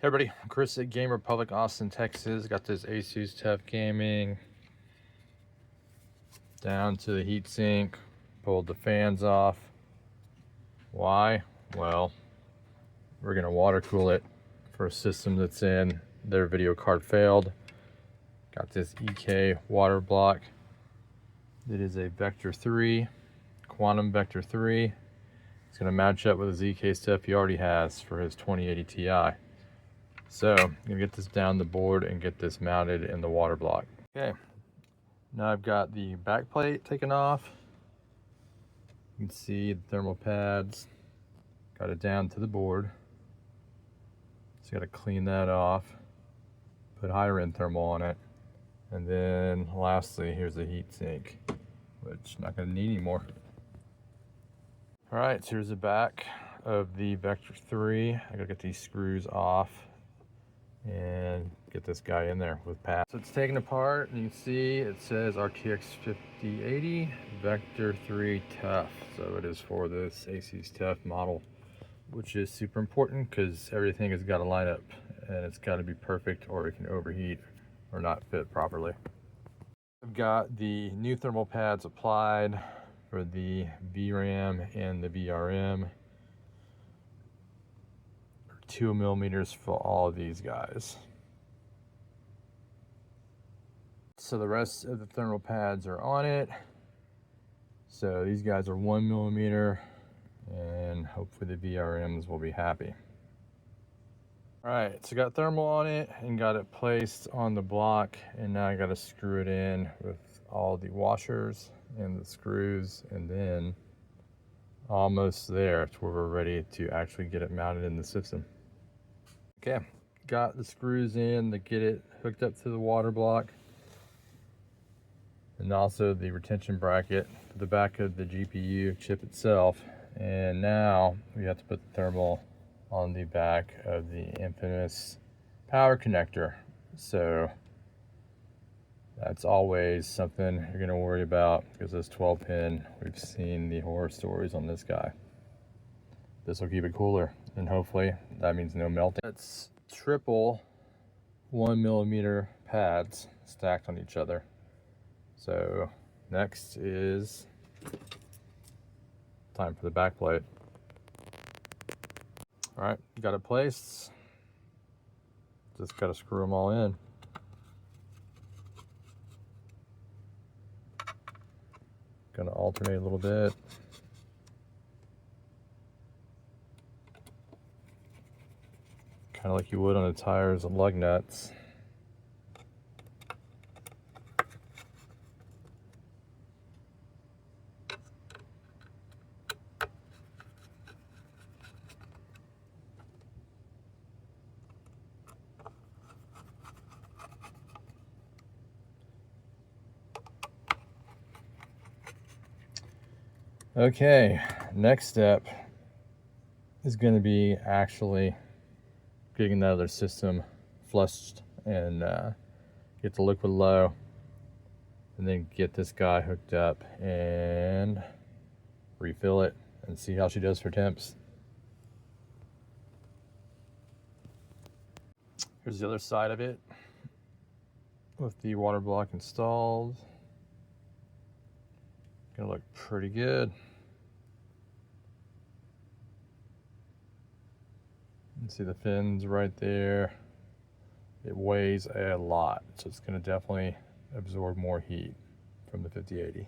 Hey everybody, Chris at Game Republic, Austin, Texas. Got this Asus TUF Gaming down to the heatsink. Pulled the fans off. Why? Well, we're gonna water cool it for a system that's in their video card failed. Got this EK water block. It is a Vector 3, Quantum Vector 3. It's gonna match up with his EK stuff he already has for his 2080 Ti. So I'm gonna get this down the board and get this mounted in the water block. Okay, now I've got the back plate taken off. You can see the thermal pads. Got it down to the board. Just gotta clean that off. Put higher end thermal on it. And then lastly, here's the heat sink, which I'm not gonna need anymore. All right, so here's the back of the Vector 3. I gotta get these screws off and get this guy in there with pads. So it's taken apart, and you can see it says RTX 5080 Vector 3 TUF. So it is for this Asus TUF model, which is super important because everything has got to line up and it's got to be perfect, or it can overheat or not fit properly. I've got the new thermal pads applied for the VRAM and the VRM. 2mm for all of these guys. So the rest of the thermal pads are on it. So these guys are 1mm, and hopefully the VRMs will be happy. All right, so got thermal on it and got it placed on the block, and now I got to screw it in with all the washers and the screws, and then almost there to where we're ready to actually get it mounted in the system. Okay, got the screws in to get it hooked up to the water block, and also the retention bracket to the back of the GPU chip itself. And now we have to put the thermal on the back of the infamous power connector. So that's always something you're going to worry about, because this 12-pin, we've seen the horror stories on this guy. This will keep it cooler, and hopefully that means no melting. It's triple 1mm pads stacked on each other. So next is time for the back plate. All right, got it placed. Just got to screw them all in. Gonna alternate a little bit. Kind of like you would on the tires and lug nuts. Okay, next step is going to be actually getting that other system flushed and get the liquid low, and then get this guy hooked up and refill it and see how she does for temps. Here's the other side of it with the water block installed. Gonna look pretty good. You can see the fins right there. It weighs a lot, so it's gonna definitely absorb more heat from the 5080.